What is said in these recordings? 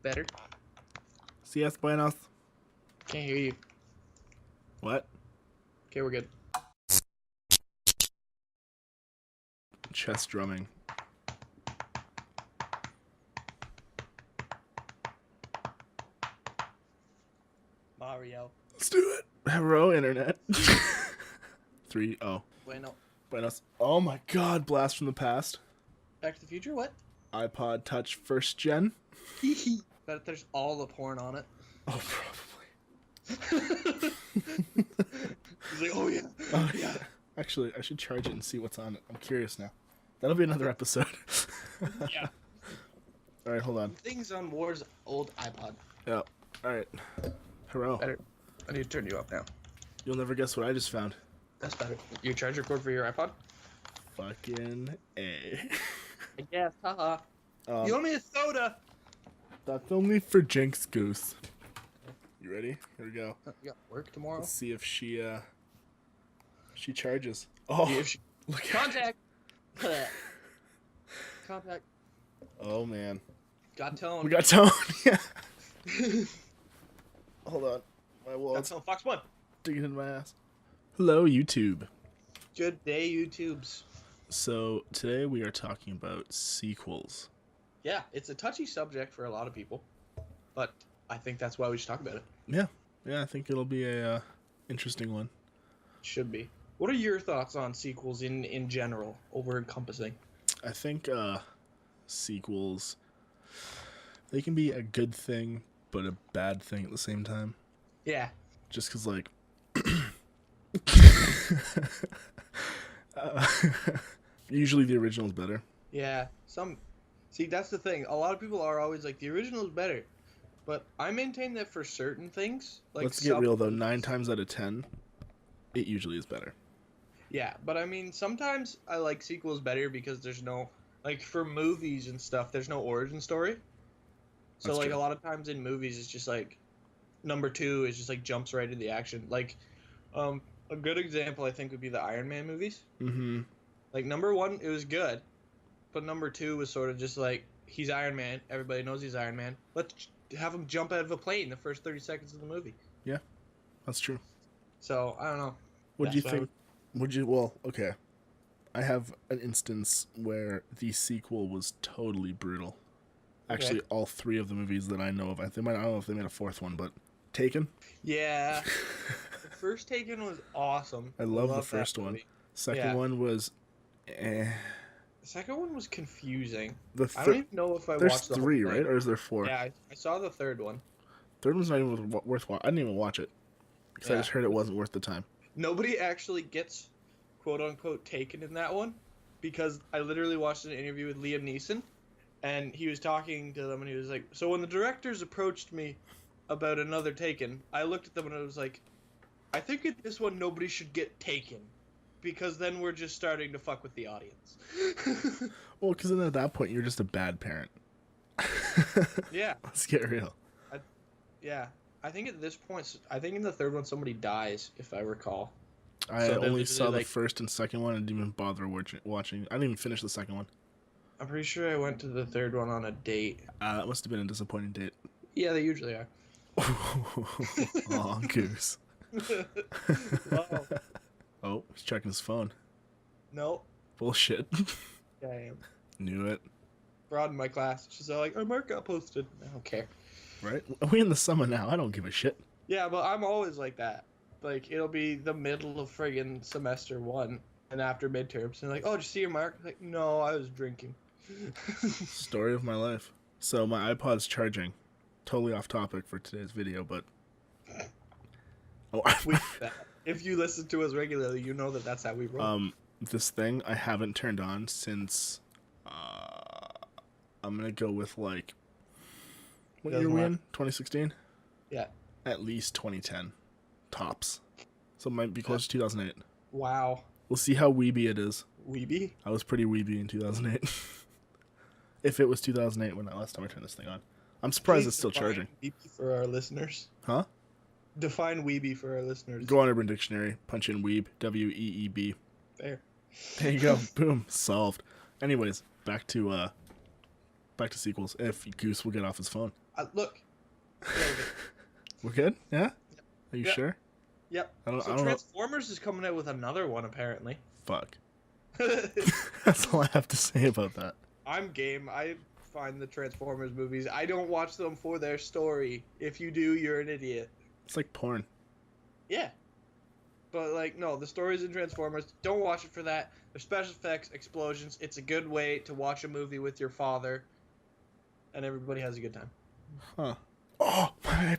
Better? Si es buenos. Can't hear you. What? Okay, we're good. Chest drumming. Mario. Let's do it. Hello, internet. 3-0. Bueno. Buenos. Oh my god, blast from the past. Back to the Future? What? iPod Touch first gen. Bet there's all the porn on it. Oh, probably. He's like, oh yeah. Oh yeah. Actually, I should charge it and see what's on it. I'm curious now. That'll be another episode. Yeah. All right, hold on. Things on War's old iPod. Yeah. All right. Hello. Better. I need to turn you up now. You'll never guess what I just found. That's better. Your charger cord for your iPod? Fucking A. I guess. Haha. You owe me a soda. That's only for Jinx Goose. You ready? Here we go. You got work tomorrow? Let's see if she charges. Oh, If she... look at Contact. Contact. Oh man. Got tone. We got tone. Yeah. Hold on. My Got wallet's tone. Fox 1. digging in my ass. Hello, YouTube. Good day, YouTubes. So today we are talking about sequels. Yeah, it's a touchy subject for a lot of people, but I think that's why we should talk about it. Yeah. I think it'll be a interesting one. Should be. What are your thoughts on sequels in general, over-encompassing? I think sequels, they can be a good thing, but a bad thing at the same time. Yeah. Just because, like, usually the original is better. Yeah. See, that's the thing. A lot of people are always like, the original is better. But I maintain that for certain things, like Let's get real, though. 9 times out of 10, it usually is better. Yeah, but I mean, sometimes I like sequels better because there's no, like, for movies and stuff, there's no origin story. So, That's like, true. a lot of times in movies, it's just, like, number 2 is just, like, jumps right into the action. Like, a good example, I think, would be the Iron Man movies. Mm-hmm. Like, number 1, it was good. But number 2 was sort of just, like, he's Iron Man. Everybody knows he's Iron Man. Let's have him jump out of a plane the first 30 seconds of the movie. Yeah, that's true. So, I don't know. What do you think? Well, okay. I have an instance where the sequel was totally brutal. Actually, all 3 of the movies that I know of. I don't know if they made a 4th one, but Taken. Yeah. The first Taken was awesome. I love the first one. Second one was, The second one was confusing. The I don't even know if I There's watched the 3, whole right? thing. Or is there 4? Yeah, I saw the third one. Third one's not even worth watching. I didn't even watch it because I Yeah. just heard it wasn't worth the time. Nobody actually gets quote-unquote taken in that one because I literally watched an interview with Liam Neeson and he was talking to them and he was like, so when the directors approached me about another Taken, I looked at them and I was like, I think in this one nobody should get taken because then we're just starting to fuck with the audience. Well, because then at that point you're just a bad parent. Yeah. Let's get real. Yeah. I think at this point, I think in the third one somebody dies, if I recall. I So they're only saw literally the like- first and second one and didn't even bother watching. I didn't even finish the second one. I'm pretty sure I went to the third one on a date. That must have been a disappointing date. Yeah, they usually are. Aw, goose. Wow. Oh, he's checking his phone. No. Bullshit. Yeah, I am. Knew it. Broad in my class. She's all like, our mark got posted. I don't care. Right? We in the summer now. I don't give a shit. Yeah, but I'm always like that. Like, it'll be the middle of friggin' semester 1, and after midterms, and like, oh, did you see your mark? Like, no, I was drinking. Story of my life. So my iPod's charging. Totally off topic for today's video, but If you listen to us regularly, you know that that's how we roll. This thing I haven't turned on since I'm gonna go with like what year are we in? 2016? Yeah. At least 2010. Tops. So it might be close to 2008. Wow. We'll see how weeby it is. Weeby? I was pretty weeby in 2008. If it was 2008 when last time I turned this thing on. I'm surprised it's still charging. Weeby for our listeners. Huh? Define weeby for our listeners. Go on Urban Dictionary, punch in weeb, W-E-E-B. There. There you go. Boom. Solved. Anyways, back to sequels. If Goose will get off his phone. Look. We're good? Yeah? Are you Yep. sure? Yep. I don't So know. Transformers is coming out with another one, apparently. Fuck. That's all I have to say about that. I'm game. I find the Transformers movies. I don't watch them for their story. If you do, you're an idiot. It's like porn. Yeah. But, like, no, the stories in Transformers, don't watch it for that. There's special effects, explosions. It's a good way to watch a movie with your father, and everybody has a good time. Huh. Oh, my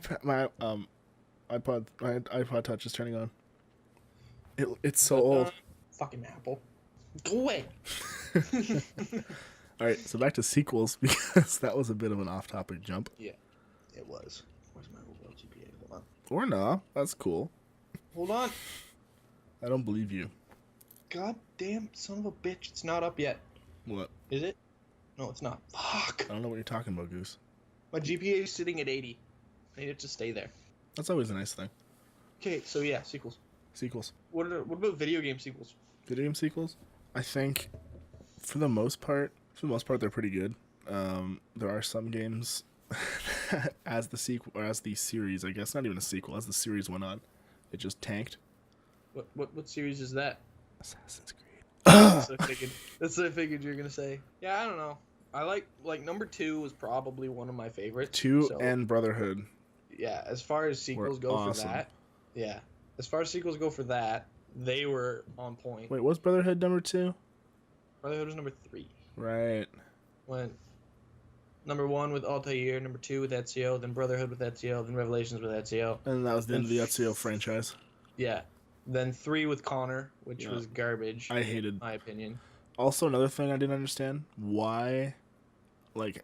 iPod Touch is turning on. It's so old. Fucking Apple. Go away. All right, so back to sequels, because that was a bit of an off-topic jump. Yeah, it was. Where's my mobile GPA? Hold on. Or no, that's cool. Hold on. I don't believe you. God damn son of a bitch. It's not up yet. What? Is it? No, it's not. Fuck. I don't know what you're talking about, Goose. My GPA is sitting at 80. I need it to stay there. That's always a nice thing. Okay, so yeah, sequels. Sequels. What about video game sequels? Video game sequels? I think, for the most part, they're pretty good. There are some games as the sequel or as the series, I guess, not even a sequel, as the series went on, it just tanked. What series is that? Assassin's Creed. That's what I figured you were gonna say. Yeah, I don't know. I like number 2 was probably one of my favorites. 2 and Brotherhood. Yeah, as far as sequels go awesome. for that. Yeah. As far as sequels go for that, they were on point. Wait, was Brotherhood number 2? Brotherhood was number 3. Right. Went number 1 with Altair, number 2 with Ezio, then Brotherhood with Ezio, then Revelations with Ezio. And that was the end of the Ezio franchise. Yeah. Then 3 with Connor, which was garbage. I hated. In my opinion. Also, another thing I didn't understand, why, like,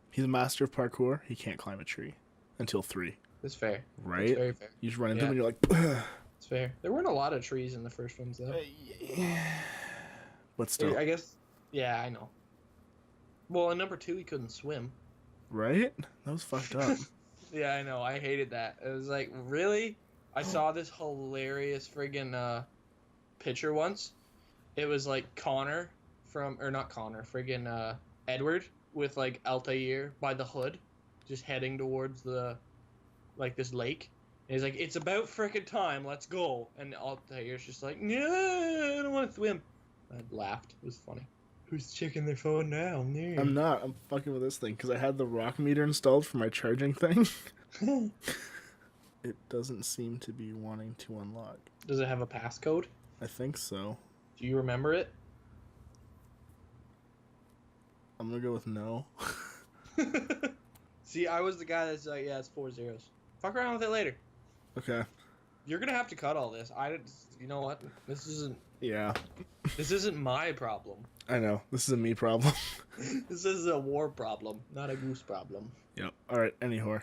he's a master of parkour, he can't climb a tree until 3. That's fair. Right? That's very fair. You just run into him and you're like, it's fair. There weren't a lot of trees in the first ones, though. But still. I guess, yeah, I know. Well, in number 2, he couldn't swim. Right? That was fucked up. Yeah, I know. I hated that. It was like, really? I saw this hilarious friggin' picture once. It was like Connor Edward with like Altair by the hood, just heading towards this lake. And he's like, it's about frickin' time, let's go. And Altair's just like, no, I don't want to swim. I laughed. It was funny. Who's checking their phone now? No. I'm not. I'm fucking with this thing because I had the rock meter installed for my charging thing. It doesn't seem to be wanting to unlock. Does it have a passcode? I think so. Do you remember it? I'm gonna go with no. See, I was the guy that's like, yeah, it's 4 zeros. Fuck around with it later. Okay. You're gonna have to cut all this. You know what? This isn't my problem. I know. This is a me problem. This is a war problem, not a goose problem. Yep. All right. Anyhow.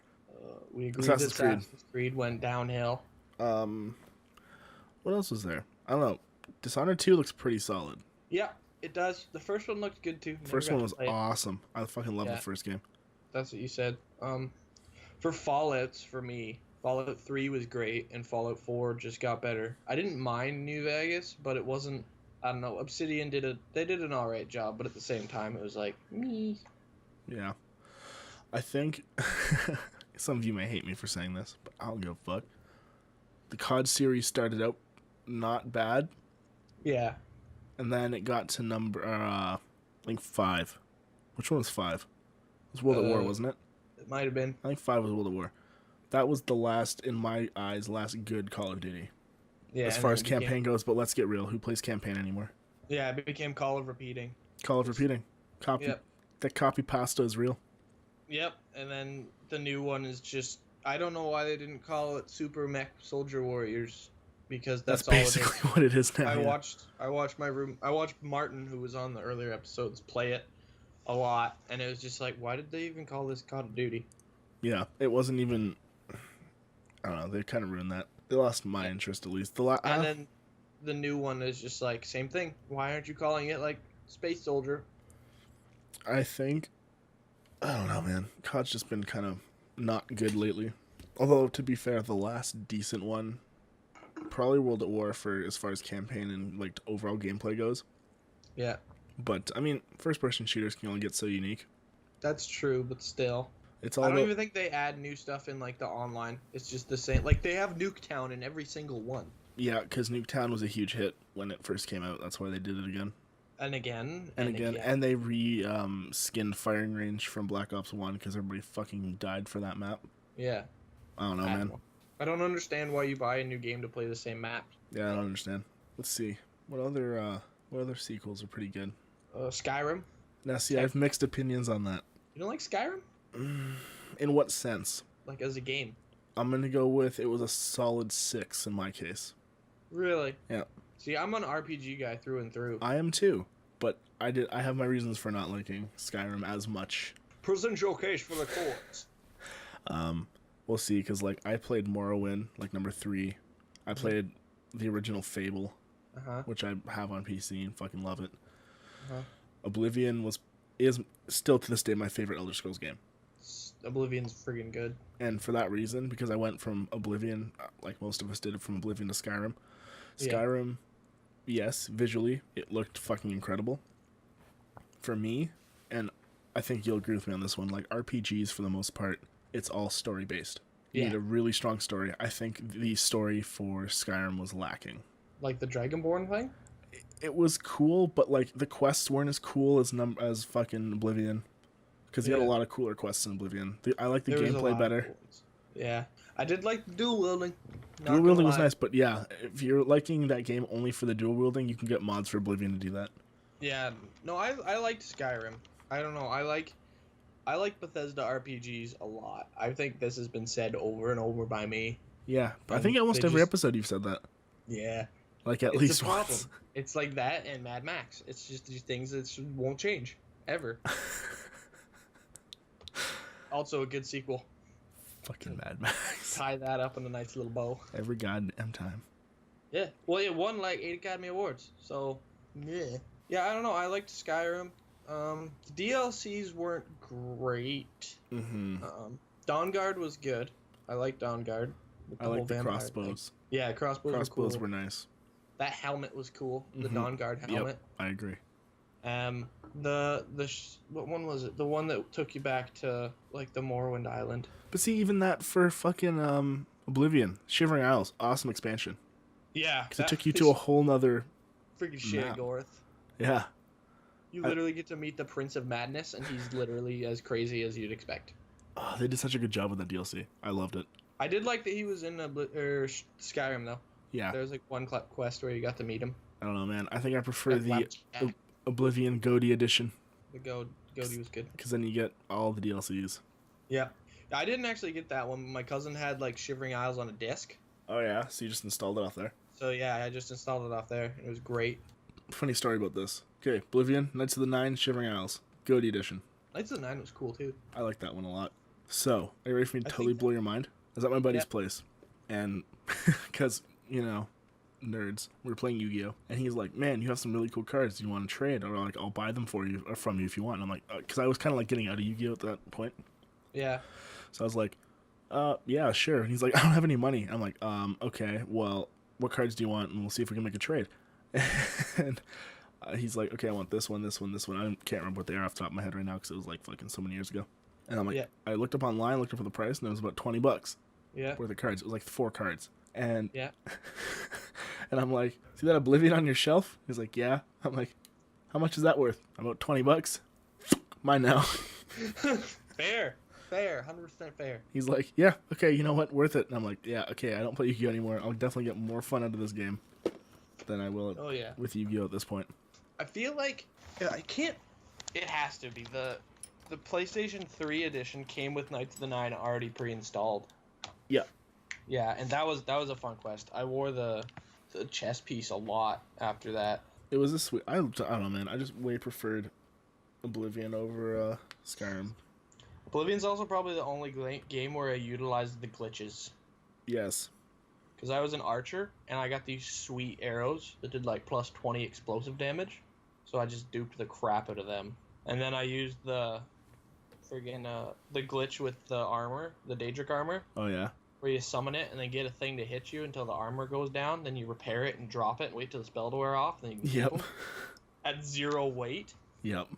We agree Assassin's that Assassin's Creed went downhill. What else was there? I don't know. Dishonored 2 looks pretty solid. Yeah, it does. The first one looked good too. First one was awesome. I fucking love the first game. That's what you said. For Fallouts, for me, Fallout 3 was great, and Fallout 4 just got better. I didn't mind New Vegas, but it wasn't. I don't know. Obsidian did an alright job, but at the same time, it was like me. Yeah, I think some of you may hate me for saying this, but I don't give a fuck. The COD series started out not bad. Yeah. And then it got to number, I think 5. Which one was 5? It was World at War, wasn't it? It might have been. I think 5 was World at War. That was the last, in my eyes, last good Call of Duty. Yeah. As far as campaign goes, but let's get real. Who plays campaign anymore? Yeah, it became Call of Repeating. Call of Repeating. Copy. Yep. That copy pasta is real. Yep, and then the new one is just, I don't know why they didn't call it Super Mech Soldier Warriors, because that's all basically what it is now. I watched Martin, who was on the earlier episodes, play it a lot, and it was just like, why did they even call this Call of Duty? Yeah, it wasn't even, I don't know, they kind of ruined that. They lost my interest, at least. And then the new one is just like, same thing. Why aren't you calling it like Space Soldier? I think, I don't know, man. COD's just been kind of not good lately. Although, to be fair, the last decent one, probably World at War for as far as campaign and like overall gameplay goes. Yeah. But, I mean, first-person shooters can only get so unique. That's true, but still. It's all I don't about, even think they add new stuff in like the online. It's just the same. Like they have Nuketown in every single one. yeah, because Nuketown was a huge hit when it first came out. That's why they did it again. And again, And and again, again. and they skinned Firing Range from Black Ops 1 because everybody fucking died for that map. Yeah. I don't know, man. I don't understand why you buy a new game to play the same map. Yeah, I don't understand. Let's see. What other sequels are pretty good? Skyrim. Now, see, I have mixed opinions on that. You don't like Skyrim? In what sense? Like as a game? I'm gonna go with it was a solid 6 in my case. Really? Yeah. See, I'm an RPG guy through and through. I am too, but I have my reasons for not liking Skyrim as much. Present your case for the courts. We'll see, because like I played Morrowind, like number 3. I played the original Fable, which I have on PC and fucking love it. Oblivion is still to this day my favorite Elder Scrolls game. Oblivion's friggin' good. And for that reason, because I went from Oblivion, like most of us did, from Oblivion to Skyrim. Skyrim, yes, visually, it looked fucking incredible. For me, and I think you'll agree with me on this one, like RPGs for the most part, it's all story-based. You need a really strong story. I think the story for Skyrim was lacking. Like the Dragonborn thing? It was cool, but like the quests weren't as cool as fucking Oblivion. Because you had a lot of cooler quests in Oblivion. I like the gameplay better. Yeah. I did like the dual wielding. Dual wielding was nice, but yeah, if you're liking that game only for the dual wielding, you can get mods for Oblivion to do that. Yeah. No, I liked Skyrim. I don't know. I like Bethesda RPGs a lot. I think this has been said over and over by me. Yeah, I think almost every episode you've said that. Yeah. Like at least once. It's like that and Mad Max. It's just these things that won't change ever. Also a good sequel. Fucking Mad Max. Tie that up in a nice little bow. Every goddamn time. Yeah. Well, it won like 8 Academy Awards. So, yeah. Yeah, I don't know. I liked Skyrim. The DLCs weren't great. Dawnguard was good. I like Dawnguard. I like the crossbows. Yeah, crossbows were nice. That helmet was cool. The Dawnguard helmet. Yep, I agree. What one was it? The one that took you back to like the Morrowind Island. But see, even that for fucking Oblivion, Shivering Isles, awesome expansion. Yeah, because it took you to a whole nother freaking shit, Gorth. Yeah. You literally get to meet the Prince of Madness, and he's literally as crazy as you'd expect. Oh, they did such a good job with that DLC. I loved it. I did like that he was in Skyrim though. Yeah. There was like one quest where you got to meet him. I don't know, man. I think I prefer the Oblivion Goaty edition. The Goaty was good. Because then you get all the DLCs. Yeah. I didn't actually get that one. My cousin had like Shivering Isles on a disc. Oh yeah, so you just installed it off there? So yeah, I just installed it off there. It was great. Funny story about this. Okay, Oblivion, Knights of the Nine, Shivering Isles, Goaty edition. Knights of the Nine was cool too. I like that one a lot. So, are you ready for me to totally blow your mind? I was at my buddy's place, and because, you know, nerds, we were playing Yu-Gi-Oh! And he's like, man, you have some really cool cards. Do you want to trade? Or like, I'll buy them for you, or from you if you want. And I'm like, because I was kind of like getting out of Yu-Gi-Oh! At that point. Yeah. So I was like, yeah, sure. And he's like, I don't have any money. I'm like, okay, well, what cards do you want? And we'll see if we can make a trade. And he's like, okay, I want this one, this one, this one. I can't remember what they are off the top of my head right now because it was like fucking so many years ago. And I'm like, I looked up online, looked up for the price, and it was about $20. Yeah. Worth of cards. It was like 4 cards. And yeah. And I'm like, see that Oblivion on your shelf? He's like, yeah. I'm like, how much is that worth? About $20. Mine now. Fair, 100% fair. He's like, yeah, okay, you know what, worth it. And I'm like, yeah, okay, I don't play Yu-Gi-Oh anymore. I'll definitely get more fun out of this game than I will with Yu-Gi-Oh at this point. I feel like I can't. It has to be the PlayStation 3 edition came with Knights of the Nine already pre-installed. Yeah. Yeah, and that was a fun quest. I wore the chess piece a lot after that. It was a sweet. I don't know, man. I just way preferred Oblivion over Skyrim. Oblivion's also probably the only game where I utilized the glitches. Yes. Because I was an archer, and I got these sweet arrows that did like plus 20 explosive damage. So I just duped the crap out of them. And then I used the glitch with the armor, the Daedric armor. Oh, yeah? Where you summon it and then get a thing to hit you until the armor goes down. Then you repair it and drop it and wait till the spell to wear off. Then you can keep them at 0 weight. Yep.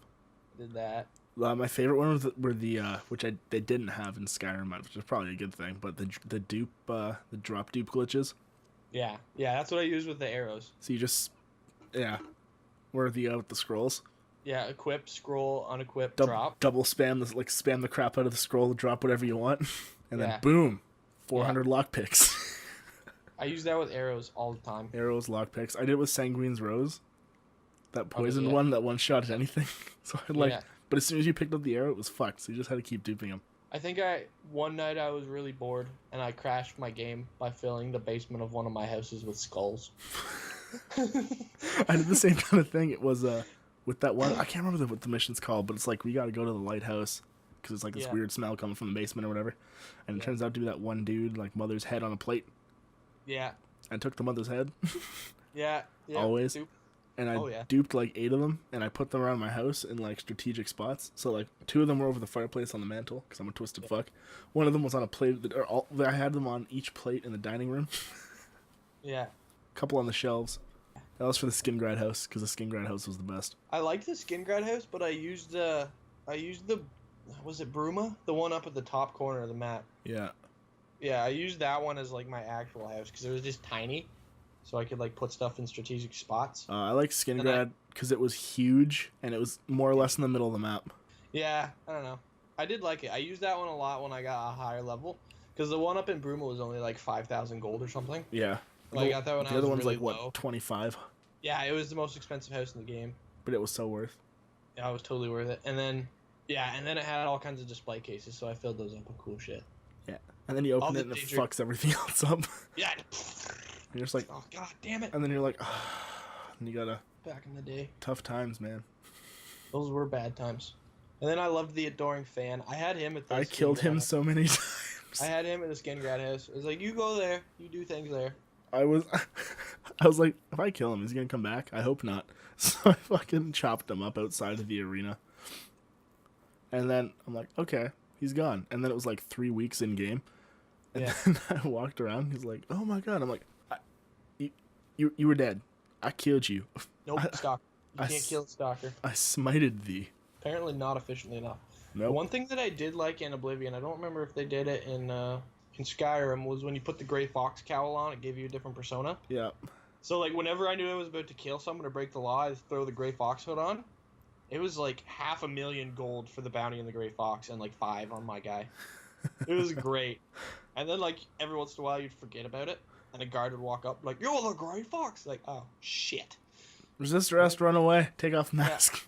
Did that. My favorite one were the which they didn't have in Skyrim, which is probably a good thing. But the dupe, the drop dupe glitches. Yeah, that's what I use with the arrows. So you just, yeah, where the with the scrolls. Yeah, equip, scroll, unequip, drop. Double spam this, like spam the crap out of the scroll, drop whatever you want, and then Yeah. boom, 400 lockpicks. I use that with arrows all the time. Arrows, lockpicks. I did it with Sanguine's Rose. That poisoned yeah. one, that one shot at anything. So I like, Yeah. but as soon as you picked up the arrow, it was fucked. So you just had to keep duping him. I think one night I was really bored and I crashed my game by filling the basement of one of my houses with skulls. I did the same kind of thing. It was with that one. I can't remember what the mission's called, but it's like we got to go to the lighthouse because it's like this weird smell coming from the basement or whatever. And it turns out to be that one dude, like mother's head on a plate. Yeah. I took the mother's head. Yeah. Always. And I duped like 8 of them, and I put them around my house in like strategic spots. So like 2 of them were over the fireplace on the mantle because I'm a twisted fuck. One of them was on a plate. I had them on each plate in the dining room. Yeah. A couple on the shelves. That was for the skin grad house because the skin grad house was the best. I liked the skin grad house, but I used the was it Bruma? The one up at the top corner of the map. Yeah. Yeah, I used that one as like my actual house because it was just tiny. So I could like put stuff in strategic spots. I like Skin Grad because it was huge and it was more or less in the middle of the map. Yeah, I don't know. I did like it. I used that one a lot when I got a higher level because the one up in Bruma was only like 5,000 gold or something. Yeah. Like, I got that when the I was other one's really like what, low. 25? Yeah, it was the most expensive house in the game. But it was so worth. Yeah, it was totally worth it. And then it had all kinds of display cases, so I filled those up with cool shit. Yeah. And then you open it and it fucks everything else up. Yeah. And you're just like, oh god damn it. And then you're like, oh, and you gotta. Back in the day. Tough times, man. Those were bad times. And then I loved the Adoring Fan. I had him at the I killed him so many times. I had him at the Skin Grad house. It was like, you go there, you do things there. I was like, if I kill him, is he gonna come back? I hope not. So I fucking chopped him up outside of the arena. And then I'm like, okay, he's gone. And then it was like 3 weeks in game. And then I walked around. He's like, oh my god. I'm like, you were dead. I killed you. Nope, stalker. You can't kill a stalker. I smited thee. Apparently not efficiently enough. Nope. One thing that I did like in Oblivion, I don't remember if they did it in Skyrim, was when you put the Gray Fox cowl on, it gave you a different persona. Yeah. So like whenever I knew I was about to kill someone or break the law, I'd throw the Gray Fox hood on. It was like 500,000 gold for the bounty on the Gray Fox and like 5 on my guy. It was great. And then like every once in a while you'd forget about it. And a guard would walk up like, you're the Gray Fox. Like, oh, shit. Resist arrest, run away. Take off the mask.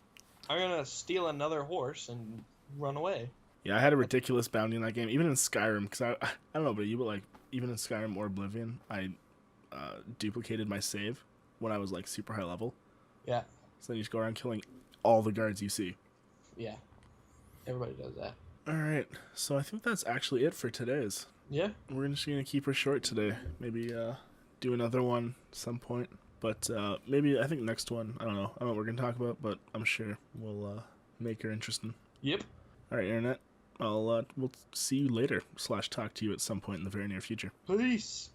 Yeah. I'm going to steal another horse and run away. Yeah, I had a ridiculous bounty in that game. Even in Skyrim, because I don't know about you, but like, even in Skyrim or Oblivion, I duplicated my save when I was like super high level. Yeah. So then you just go around killing all the guards you see. Yeah. Everybody does that. Alright, so I think that's actually it for today's. Yeah. We're just going to keep her short today. Maybe do another one at some point. But maybe, I think next one, I don't know what we're going to talk about, but I'm sure we'll make her interesting. Yep. Alright, Internet. We'll see you later, / talk to you at some point in the very near future. Peace.